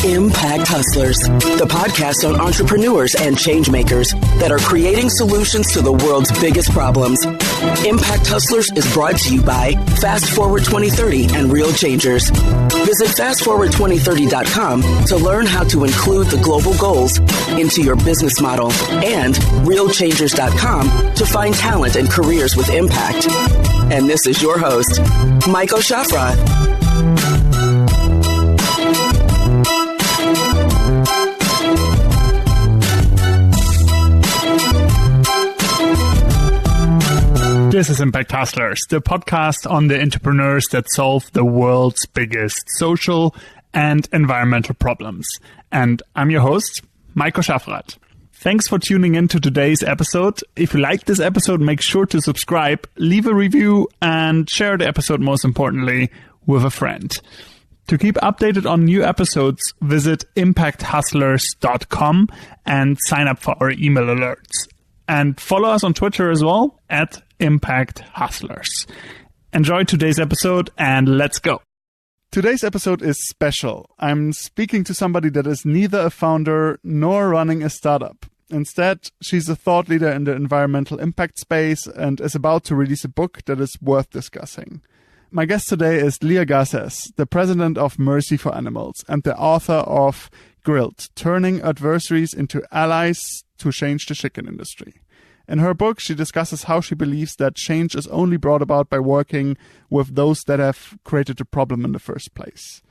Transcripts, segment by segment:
Impact Hustlers, the podcast on entrepreneurs and change makers that are creating solutions to the world's biggest problems. Impact Hustlers is brought to you by Fast Forward 2030 and Real Changers. Visit fastforward2030.com to learn how to include the global goals into your business model and realchangers.com to find talent and careers with impact. And this is your host, Michael Shafrath. This is Impact Hustlers, the podcast on the entrepreneurs that solve the world's biggest social and environmental problems. And I'm your host, Michael Shafrath. Thanks for tuning in to today's episode. If you like this episode, make sure to subscribe, leave a review, and share the episode, most importantly, with a friend. To keep updated on new episodes, visit impacthustlers.com and sign up for our email alerts. And follow us on Twitter as well, at Impact Hustlers. Enjoy today's episode and let's go. Today's episode is special. I'm speaking to somebody that is neither a founder nor running a startup. Instead, she's a thought leader in the environmental impact space and is about to release a book that is worth discussing. My guest today is Leah Garcés, the president of Mercy for Animals and the author of Grilled, Turning Adversaries into Allies to Change the Chicken Industry. In her book, she discusses how she believes that change is only brought about by working with those that have created the problem in the first place.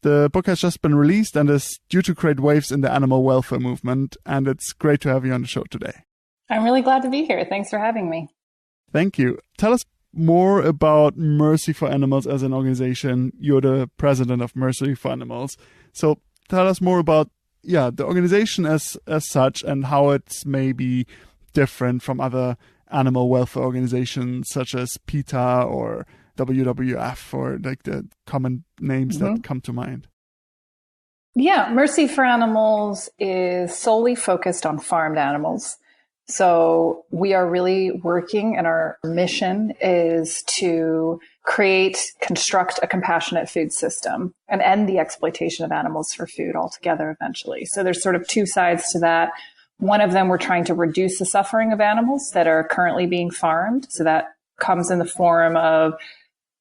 The book has just been released and is due to create waves in the animal welfare movement, and it's great to have you on the show today. I'm really glad to be here. Thanks for having me. Thank you. Tell us more about Mercy for Animals as an organization. You're the president of Mercy for Animals. So tell us more about the organization as such and how it's maybe different from other animal welfare organizations such as PETA or WWF or like the common names that come to mind. Yeah, Mercy for Animals is solely focused on farmed animals. So we are really working, and our mission is to construct a compassionate food system and end the exploitation of animals for food altogether eventually. So there's sort of two sides to that. One of them, we're trying to reduce the suffering of animals that are currently being farmed. So that comes in the form of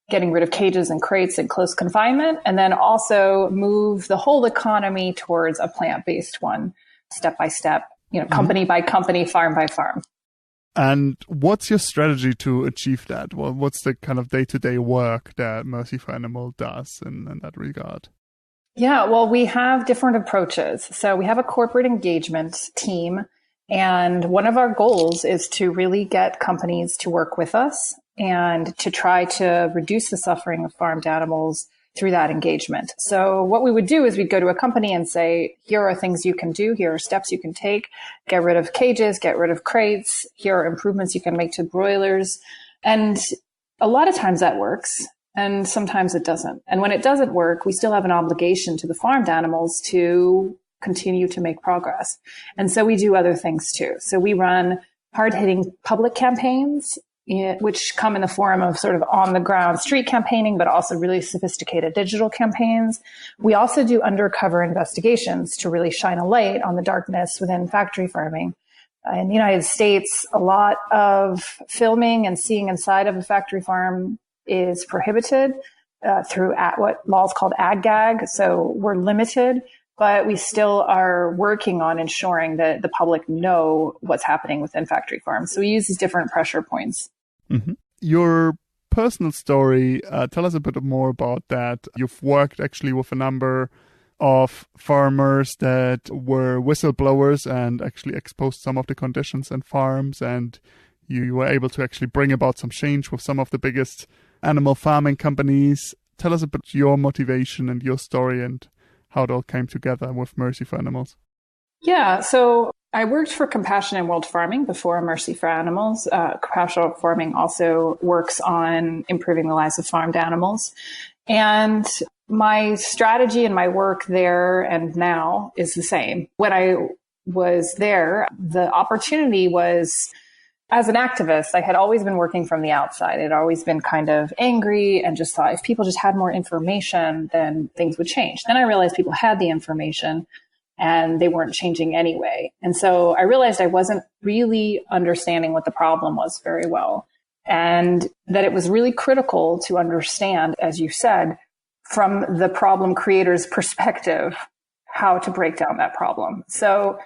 getting rid of cages and crates and close confinement, and then also move the whole economy towards a plant-based one, step by step, company by company, farm by farm. And what's your strategy to achieve that? Well, what's the kind of day-to-day work that Mercy for Animal does in that regard? Yeah, well, we have different approaches. So we have a corporate engagement team, and one of our goals is to really get companies to work with us and to try to reduce the suffering of farmed animals through that engagement. So what we would do is we'd go to a company and say, here are things you can do. Here are steps you can take. Get rid of cages, get rid of crates. Here are improvements you can make to broilers. And a lot of times that works. And sometimes it doesn't. And when it doesn't work, we still have an obligation to the farmed animals to continue to make progress. And so we do other things too. So we run hard-hitting public campaigns, which come in the form of sort of on-the-ground street campaigning, but also really sophisticated digital campaigns. We also do undercover investigations to really shine a light on the darkness within factory farming. In the United States, a lot of filming and seeing inside of a factory farm is prohibited through what law is called ag-gag. So we're limited, but we still are working on ensuring that the public know what's happening within factory farms. So we use these different pressure points. Mm-hmm. Your personal story, tell us a bit more about that. You've worked actually with a number of farmers that were whistleblowers and actually exposed some of the conditions in farms, and you were able to actually bring about some change with some of the biggest animal farming companies. Tell us about your motivation and your story and how it all came together with Mercy for Animals. Yeah, so I worked for Compassion in World Farming before Mercy for Animals. Compassion Farming also works on improving the lives of farmed animals. And my strategy and my work there and now is the same. When I was there, the opportunity was as an activist, I had always been working from the outside. I'd always been kind of angry and just thought if people just had more information, then things would change. Then I realized people had the information and they weren't changing anyway. And so I realized I wasn't really understanding what the problem was very well, and that it was really critical to understand, as you said, from the problem creator's perspective, how to break down that problem. So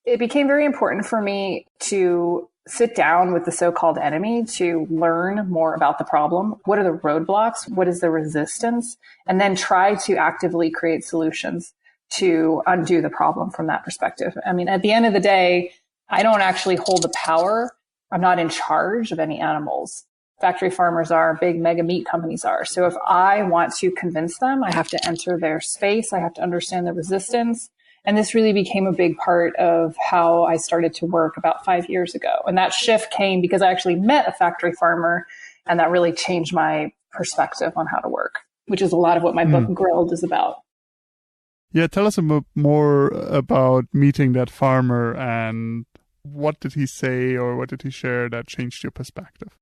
it became very important for me to sit down with the so-called enemy to learn more about the problem. What are the roadblocks? What is the resistance? And then try to actively create solutions to undo the problem from that perspective. I mean, at the end of the day, I don't actually hold the power. I'm not in charge of any animals. Factory farmers are, big mega meat companies are. So if I want to convince them, I have to enter their space. I have to understand the resistance. And this really became a big part of how I started to work about 5 years ago. And that shift came because I actually met a factory farmer, and that really changed my perspective on how to work, which is a lot of what my book Grilled is about. Yeah, tell us a bit more about meeting that farmer, and what did he say or what did he share that changed your perspective?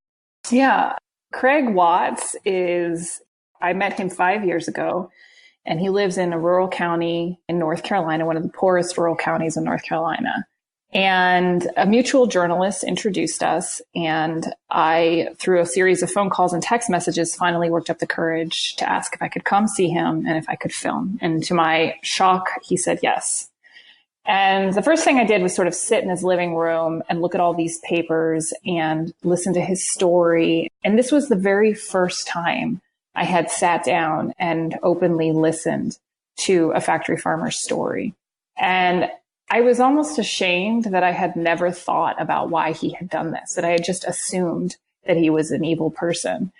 Yeah, Craig Watts I met him 5 years ago, and he lives in a rural county in North Carolina, one of the poorest rural counties in North Carolina. And a mutual journalist introduced us, and I, through a series of phone calls and text messages, finally worked up the courage to ask if I could come see him and if I could film. And to my shock, he said yes. And the first thing I did was sort of sit in his living room and look at all these papers and listen to his story. And this was the very first time I had sat down and openly listened to a factory farmer's story. And I was almost ashamed that I had never thought about why he had done this, that I had just assumed that he was an evil person.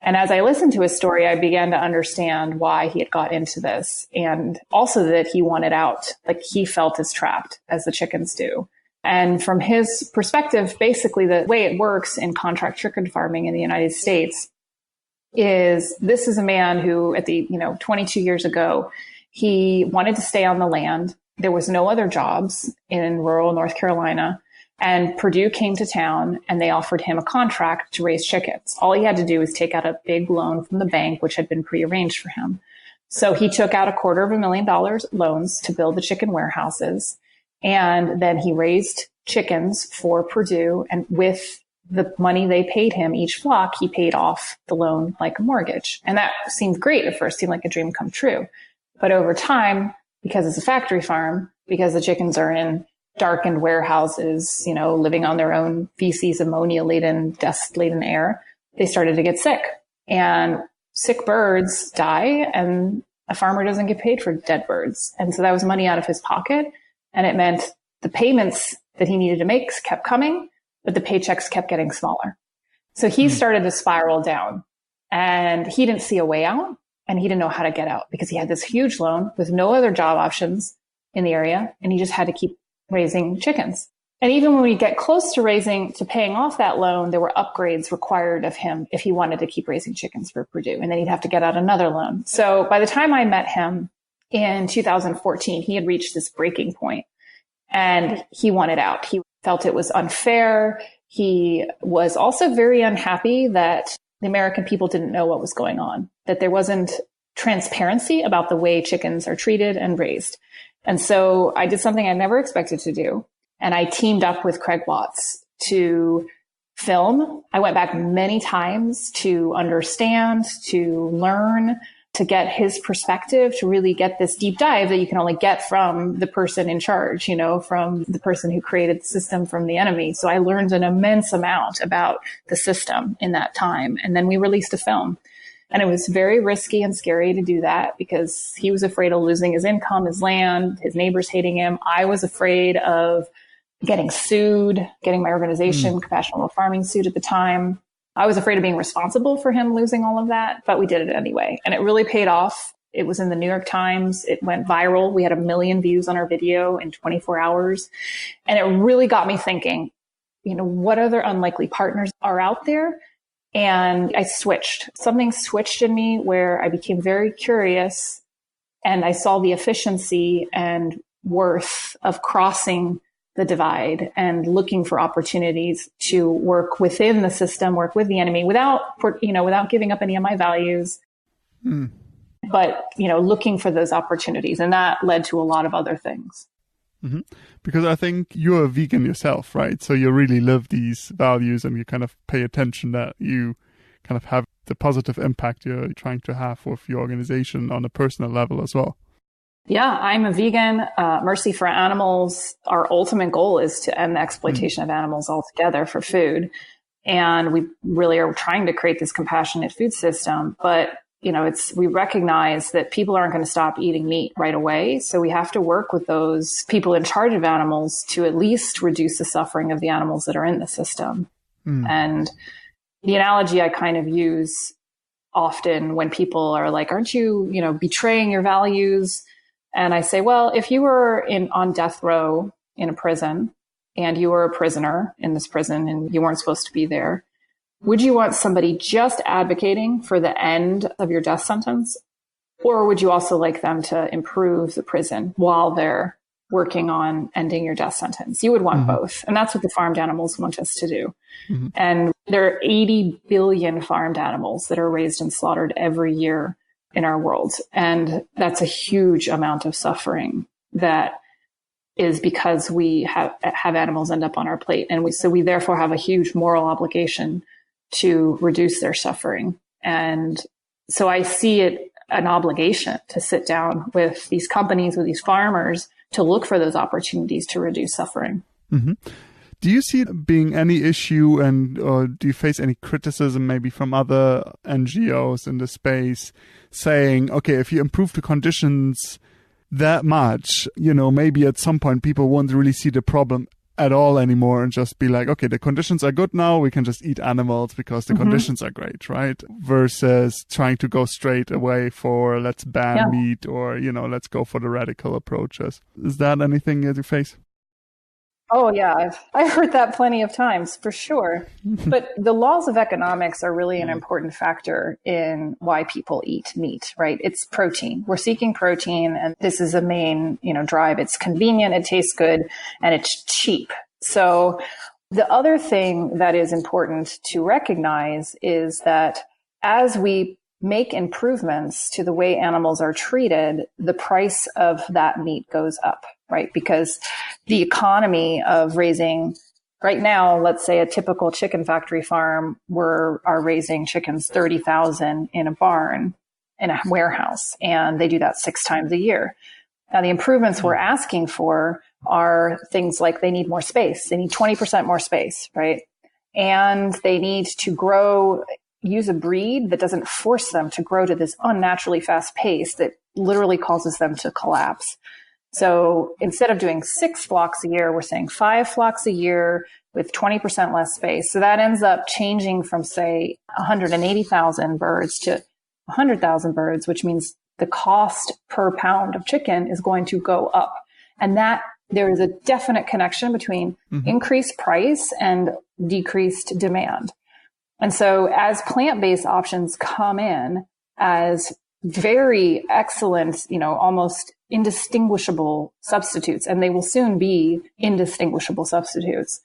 And as I listened to his story, I began to understand why he had got into this, and also that he wanted out, like he felt as trapped as the chickens do. And from his perspective, basically the way it works in contract chicken farming in the United States is this is a man who at 22 years ago, he wanted to stay on the land. There was no other jobs in rural North Carolina. And Purdue came to town and they offered him a contract to raise chickens. All he had to do was take out a big loan from the bank, which had been prearranged for him. So he took out $250,000 loans to build the chicken warehouses. And then he raised chickens for Purdue. And with the money they paid him, each flock, he paid off the loan like a mortgage. And that seemed great at first, seemed like a dream come true. But over time, because it's a factory farm, because the chickens are in darkened warehouses, living on their own feces, ammonia-laden, dust-laden air, they started to get sick. And sick birds die, and a farmer doesn't get paid for dead birds. And so that was money out of his pocket. And it meant the payments that he needed to make kept coming, but the paychecks kept getting smaller. So he started to spiral down, and he didn't see a way out, and he didn't know how to get out because he had this huge loan with no other job options in the area, and he just had to keep raising chickens. And even when we get close to paying off that loan, there were upgrades required of him if he wanted to keep raising chickens for Purdue, and then he'd have to get out another loan. So by the time I met him in 2014, he had reached this breaking point, and he wanted out. He felt it was unfair. He was also very unhappy that the American people didn't know what was going on, that there wasn't transparency about the way chickens are treated and raised. And so I did something I never expected to do. And I teamed up with Craig Watts to film. I went back many times to understand, to learn, to get his perspective, to really get this deep dive that you can only get from the person in charge, from the person who created the system from the enemy. So I learned an immense amount about the system in that time. And then we released a film. And it was very risky and scary to do that because he was afraid of losing his income, his land, his neighbors hating him. I was afraid of getting sued, getting my organization, Compassionate Rural Farming, sued at the time. I was afraid of being responsible for him losing all of that, but we did it anyway. And it really paid off. It was in the New York Times. It went viral. We had 1 million views on our video in 24 hours. And it really got me thinking, what other unlikely partners are out there? And I switched. Something switched in me where I became very curious, and I saw the efficiency and worth of crossing the divide and looking for opportunities to work within the system, work with the enemy without giving up any of my values, but, looking for those opportunities. And that led to a lot of other things. Mm-hmm. Because I think you're a vegan yourself, right? So you really live these values and you kind of pay attention that you kind of have the positive impact you're trying to have with your organization on a personal level as well. Yeah, I'm a vegan. Mercy for Animals. Our ultimate goal is to end the exploitation of animals altogether for food. And we really are trying to create this compassionate food system. But, we recognize that people aren't going to stop eating meat right away. So we have to work with those people in charge of animals to at least reduce the suffering of the animals that are in the system. And the analogy I kind of use often when people are like, aren't you, betraying your values? And I say, well, if you were on death row in a prison and you were a prisoner in this prison and you weren't supposed to be there, would you want somebody just advocating for the end of your death sentence? Or would you also like them to improve the prison while they're working on ending your death sentence? You would want both. And that's what the farmed animals want us to do. And there are 80 billion farmed animals that are raised and slaughtered every year in our world. And that's a huge amount of suffering that is because we have animals end up on our plate. And we therefore have a huge moral obligation to reduce their suffering. And so I see it an obligation to sit down with these companies, with these farmers, to look for those opportunities to reduce suffering. Do you see it being any issue or do you face any criticism maybe from other NGOs in the space saying, okay, if you improve the conditions that much, maybe at some point people won't really see the problem at all anymore and just be like, okay, the conditions are good now, we can just eat animals because the conditions are great, right? Versus trying to go straight away for let's ban meat or, let's go for the radical approaches. Is that anything that you face? Oh, yeah. I've heard that plenty of times, for sure. But the laws of economics are really an important factor in why people eat meat, right? It's protein. We're seeking protein, and this is a main, drive. It's convenient, it tastes good, and it's cheap. So the other thing that is important to recognize is that as we make improvements to the way animals are treated, the price of that meat goes up, right? Because the economy of raising, right now, let's say a typical chicken factory farm, are raising chickens 30,000 in a barn, in a warehouse, and they do that 6 times a year. Now, the improvements we're asking for are things like they need more space. They need 20% more space, right? And they need to use a breed that doesn't force them to grow to this unnaturally fast pace that literally causes them to collapse. So instead of doing 6 flocks a year, we're saying 5 flocks a year with 20% less space. So that ends up changing from, say, 180,000 birds to 100,000 birds, which means the cost per pound of chicken is going to go up. And that there is a definite connection between increased price and decreased demand. And so as plant-based options come in as very excellent, almost indistinguishable substitutes, and they will soon be indistinguishable substitutes,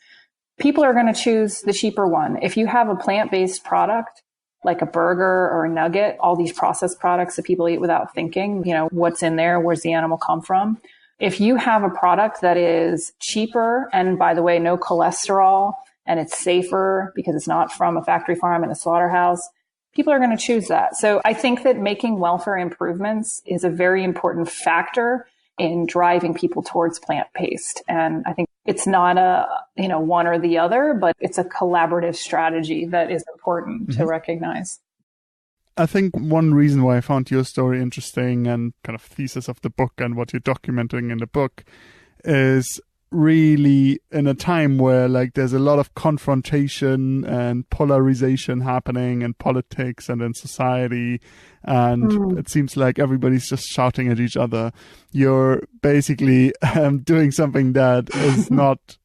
people are going to choose the cheaper one. If you have a plant-based product, like a burger or a nugget, all these processed products that people eat without thinking, what's in there, where's the animal come from? If you have a product that is cheaper, and by the way, no cholesterol, and it's safer because it's not from a factory farm and a slaughterhouse, people are going to choose that. So I think that making welfare improvements is a very important factor in driving people towards plant-based. And I think it's not a, one or the other, but it's a collaborative strategy that is important to recognize. I think one reason why I found your story interesting and kind of thesis of the book and what you're documenting in the book is really in a time where there's a lot of confrontation and polarization happening in politics and in society, and it seems like everybody's just shouting at each other. You're basically doing something that is not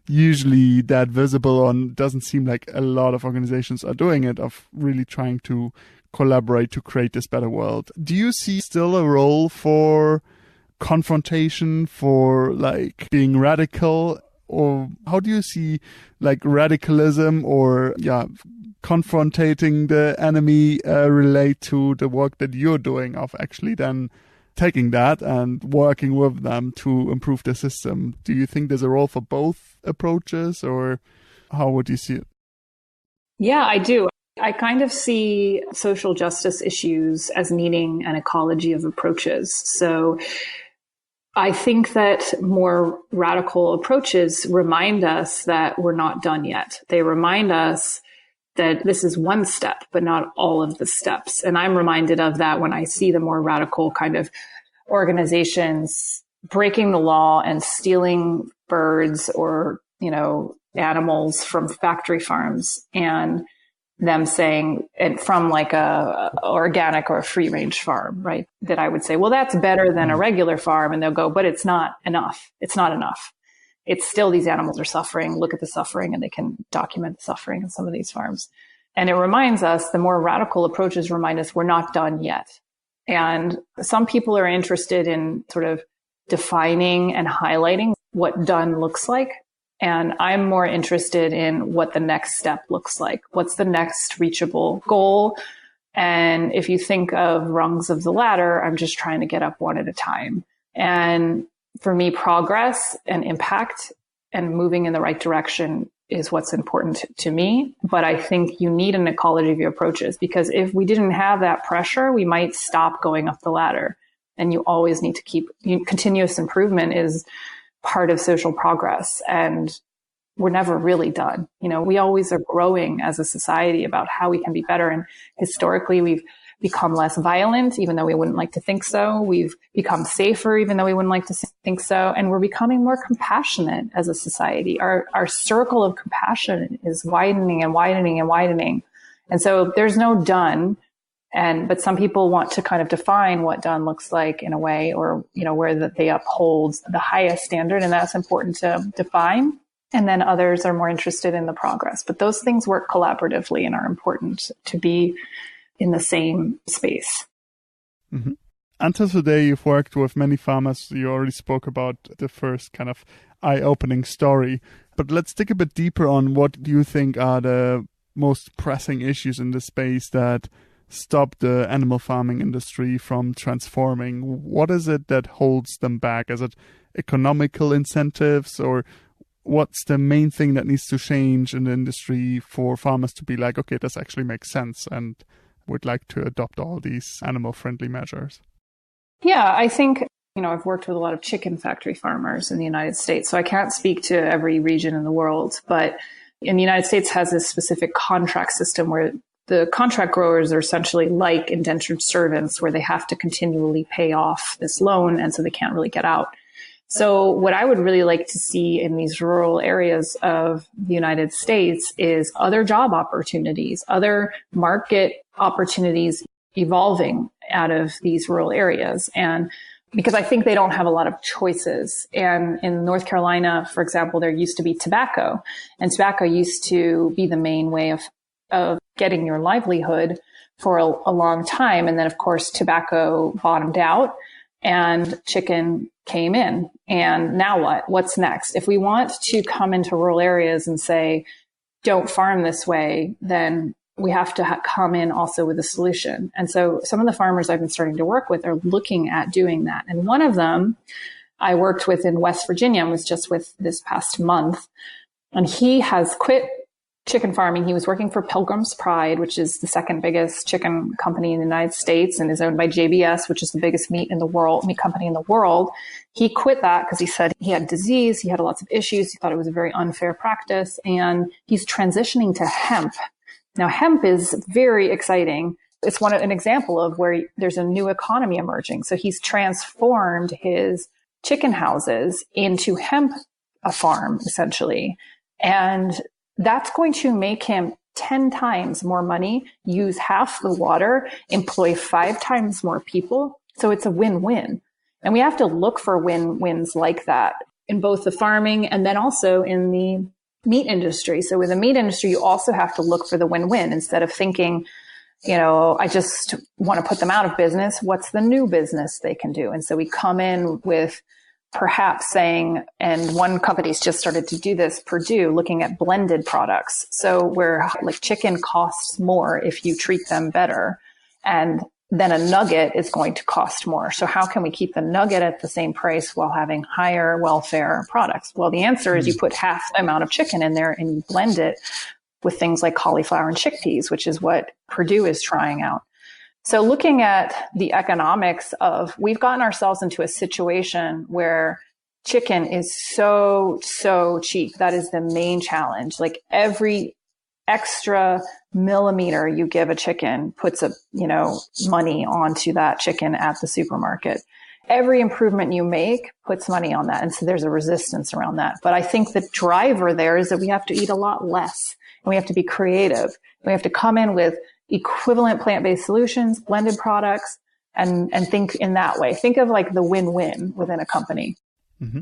usually that visible, and doesn't seem like a lot of organizations are doing it, of really trying to collaborate to create this better world. Do you see still a role for confrontation, for being radical, or how do you see like radicalism or confronting the enemy relate to the work that you're doing of actually then taking that and working with them to improve the system? Do you think there's a role for both approaches, or how would you see it? Yeah, I do. I kind of see social justice issues as needing an ecology of approaches. So I think that more radical approaches remind us that we're not done yet. They remind us that this is one step, but not all of the steps. And I'm reminded of that when I see the more radical kind of organizations breaking the law and stealing birds or, animals from factory farms, and them saying, and from like a organic or a free range farm, right? That I would say, well, that's better than a regular farm. And they'll go, but it's not enough. It's not enough. It's still, these animals are suffering. Look at the suffering, and they can document the suffering in some of these farms. And it reminds us, the more radical approaches remind us we're not done yet. And some people are interested in sort of defining and highlighting what done looks like. And I'm more interested in what the next step looks like. What's the next reachable goal? And if you think of rungs of the ladder, I'm just trying to get up one at a time. And for me, progress and impact and moving in the right direction is what's important to me. But I think you need an ecology of your approaches, because if we didn't have that pressure, we might stop going up the ladder. And you always need to keep continuous improvement is part of social progress. And we're never really done. We always are growing as a society about how we can be better. And historically, we've become less violent, even though we wouldn't like to think so. We've become safer, even though we wouldn't like to think so. And we're becoming more compassionate as a society. Our circle of compassion is widening and widening and widening. And so there's no done. But some people want to kind of define what done looks like in a way, or, where that they uphold the highest standard. And that's important to define. And then others are more interested in the progress. But those things work collaboratively and are important to be in the same space. Mm-hmm. Until today, you've worked with many farmers. You already spoke about the first kind of eye-opening story. But let's dig a bit deeper on what you think are the most pressing issues in this space that stop the animal farming industry from transforming. What is it that holds them back? Is it economical incentives, or what's the main thing that needs to change in the industry for farmers to be like, okay, this actually makes sense and would like to adopt all these animal-friendly measures? Yeah, I think, I've worked with a lot of chicken factory farmers in the United States, so I can't speak to every region in the world, but in the United States has this specific contract system where the contract growers are essentially like indentured servants, where they have to continually pay off this loan, and so they can't really get out. So what I would really like to see in these rural areas of the United States is other job opportunities, other market opportunities evolving out of these rural areas. And because I think they don't have a lot of choices. And in North Carolina, for example, there used to be tobacco, and tobacco used to be the main way of getting your livelihood for a long time. And then, of course, tobacco bottomed out and chicken came in. And now what? What's next? If we want to come into rural areas and say, don't farm this way, then we have to come in also with a solution. And so some of the farmers I've been starting to work with are looking at doing that. And one of them I worked with in West Virginia and was just with this past month. And he has quit chicken farming. He was working for Pilgrim's Pride, which is the second biggest chicken company in the United States and is owned by JBS, which is the biggest meat company in the world. He quit that because he said he had disease. He had lots of issues. He thought it was a very unfair practice, and he's transitioning to hemp. Now, hemp is very exciting. It's an example of where there's a new economy emerging. So he's transformed his chicken houses into hemp, a farm, essentially. And that's going to make him 10 times more money, use half the water, employ 5 times more people. So it's a win-win. And we have to look for win-wins like that in both the farming and then also in the meat industry. So with the meat industry, you also have to look for the win-win instead of thinking, I just want to put them out of business. What's the new business they can do? And so we come in with perhaps saying, and one company's just started to do this, Purdue, looking at blended products. So where like chicken costs more if you treat them better, and then a nugget is going to cost more. So how can we keep the nugget at the same price while having higher welfare products? Well, the answer is you put half the amount of chicken in there and you blend it with things like cauliflower and chickpeas, which is what Purdue is trying out. So looking at the economics of, we've gotten ourselves into a situation where chicken is so cheap. That is the main challenge. Like every extra millimeter you give a chicken puts money onto that chicken at the supermarket. Every improvement you make puts money on that. And so there's a resistance around that. But I think the driver there is that we have to eat a lot less and we have to be creative. We have to come in with equivalent plant-based solutions, blended products, and think in that way. Think of like the win-win within a company. Mm-hmm.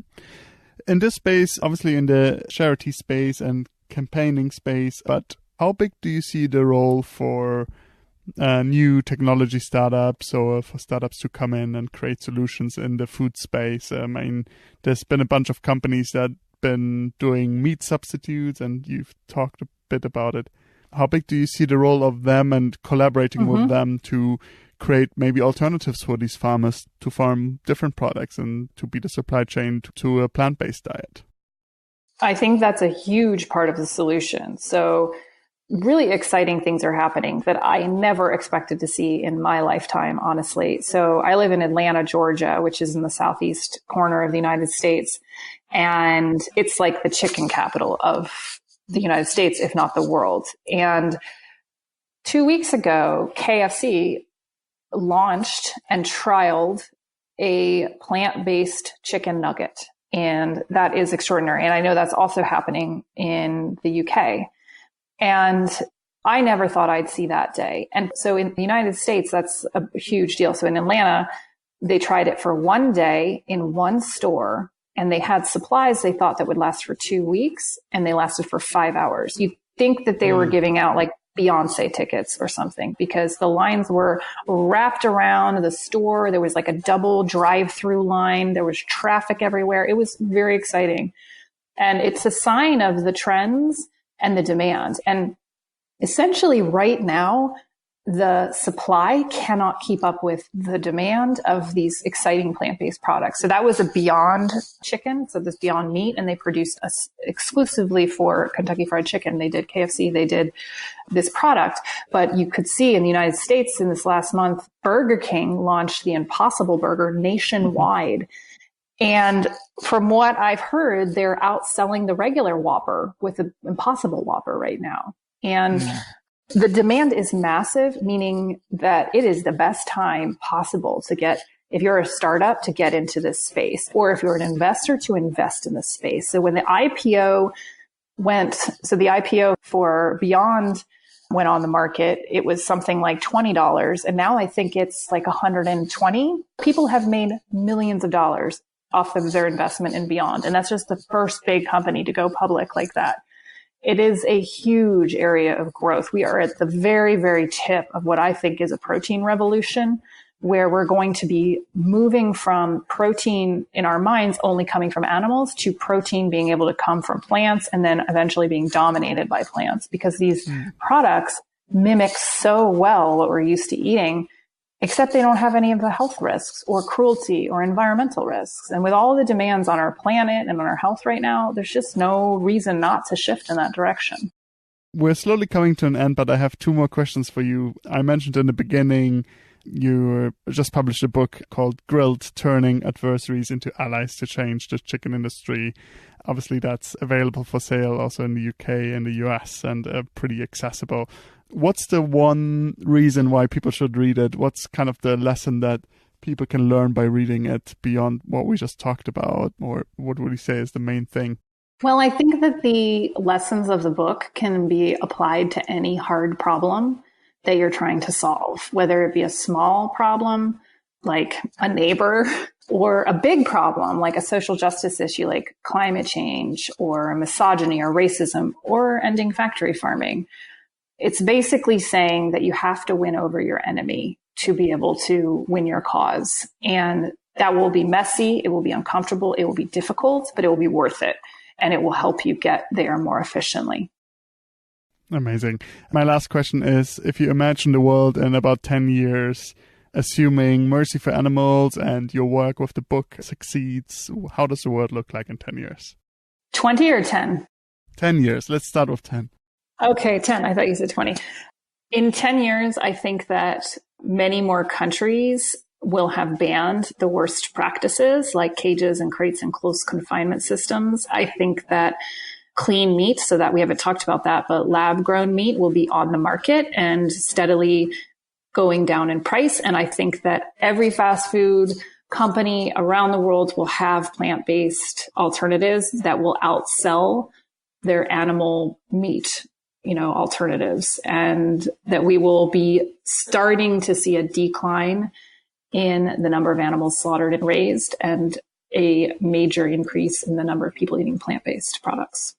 In this space, obviously in the charity space and campaigning space, but how big do you see the role for new technology startups or for startups to come in and create solutions in the food space? I mean, there's been a bunch of companies that have been doing meat substitutes, and you've talked a bit about it. How big do you see the role of them and collaborating with them to create maybe alternatives for these farmers to farm different products and to be the supply chain to a plant-based diet? I think that's a huge part of the solution. So really exciting things are happening that I never expected to see in my lifetime, honestly. So I live in Atlanta, Georgia, which is in the southeast corner of the United States. And it's like the chicken capital of the United States, if not the world. And 2 weeks ago, KFC launched and trialed a plant-based chicken nugget. And that is extraordinary. And I know that's also happening in the UK. And I never thought I'd see that day. And so in the United States, that's a huge deal. So in Atlanta, they tried it for 1 day in one store. And they had supplies they thought that would last for 2 weeks, and they lasted for 5 hours. You'd think that they were giving out like Beyonce tickets or something, because the lines were wrapped around the store. There was like a double drive-through line. There was traffic everywhere. It was very exciting. And it's a sign of the trends and the demand. And essentially right now, the supply cannot keep up with the demand of these exciting plant-based products. So that was a Beyond chicken. So this Beyond meat, and they produced exclusively for Kentucky Fried Chicken. They did KFC. They did this product, but you could see in the United States in this last month, Burger King launched the Impossible Burger nationwide. And from what I've heard, they're outselling the regular Whopper with the Impossible Whopper right now. And the demand is massive, meaning that it is the best time possible to get, if you're a startup, to get into this space, or if you're an investor, to invest in this space. So when the IPO the IPO for Beyond went on the market, it was something like $20. And now I think it's like $120. People have made millions of dollars off of their investment in Beyond. And that's just the first big company to go public like that. It is a huge area of growth. We are at the very, very tip of what I think is a protein revolution, where we're going to be moving from protein in our minds only coming from animals to protein being able to come from plants and then eventually being dominated by plants, because these products mimic so well what we're used to eating, except they don't have any of the health risks or cruelty or environmental risks. And with all the demands on our planet and on our health right now, there's just no reason not to shift in that direction. We're slowly coming to an end, but I have 2 more questions for you. I mentioned in the beginning, you just published a book called Grilled: Turning Adversaries into Allies to Change the Chicken Industry. Obviously, that's available for sale also in the UK and the US, and pretty accessible. What's the one reason why people should read it? What's kind of the lesson that people can learn by reading it beyond what we just talked about? Or what would you say is the main thing? Well, I think that the lessons of the book can be applied to any hard problem that you're trying to solve, whether it be a small problem like a neighbor, or a big problem like a social justice issue like climate change or misogyny or racism or ending factory farming. It's basically saying that you have to win over your enemy to be able to win your cause. And That will be messy. It will be uncomfortable. It will be difficult, but it will be worth it. And it will help you get there more efficiently. Amazing. My last question is, if you imagine the world in about 10 years, assuming Mercy for Animals and your work with the book succeeds, how does the world look like in 10 years? 20 or 10? 10 years. Let's start with 10. Okay, 10. I thought you said 20. In 10 years, I think that many more countries will have banned the worst practices like cages and crates and close confinement systems. I think that clean meat, so that we haven't talked about that, but lab grown meat will be on the market and steadily going down in price. And I think that every fast food company around the world will have plant-based alternatives that will outsell their animal meat, alternatives, and that we will be starting to see a decline in the number of animals slaughtered and raised and a major increase in the number of people eating plant-based products.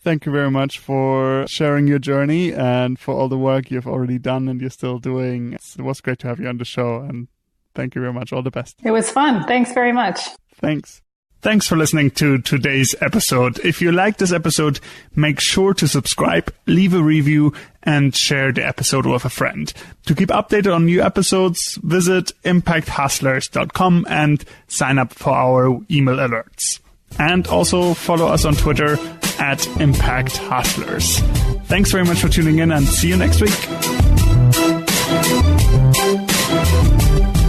Thank you very much for sharing your journey and for all the work you've already done and you're still doing. It was great to have you on the show, and thank you very much. All the best. It was fun. Thanks very much. Thanks. Thanks for listening to today's episode. If you like this episode, make sure to subscribe, leave a review, and share the episode with a friend. To keep updated on new episodes, visit impacthustlers.com and sign up for our email alerts. And also follow us on Twitter @ImpactHustlers. Thanks very much for tuning in, and see you next week.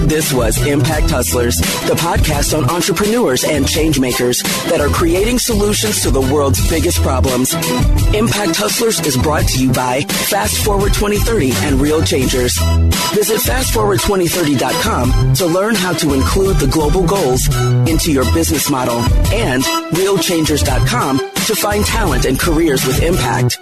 This was Impact Hustlers, the podcast on entrepreneurs and change makers that are creating solutions to the world's biggest problems. Impact Hustlers is brought to you by Fast Forward 2030 and Real Changers. Visit fastforward2030.com to learn how to include the global goals into your business model, and realchangers.com to find talent and careers with impact.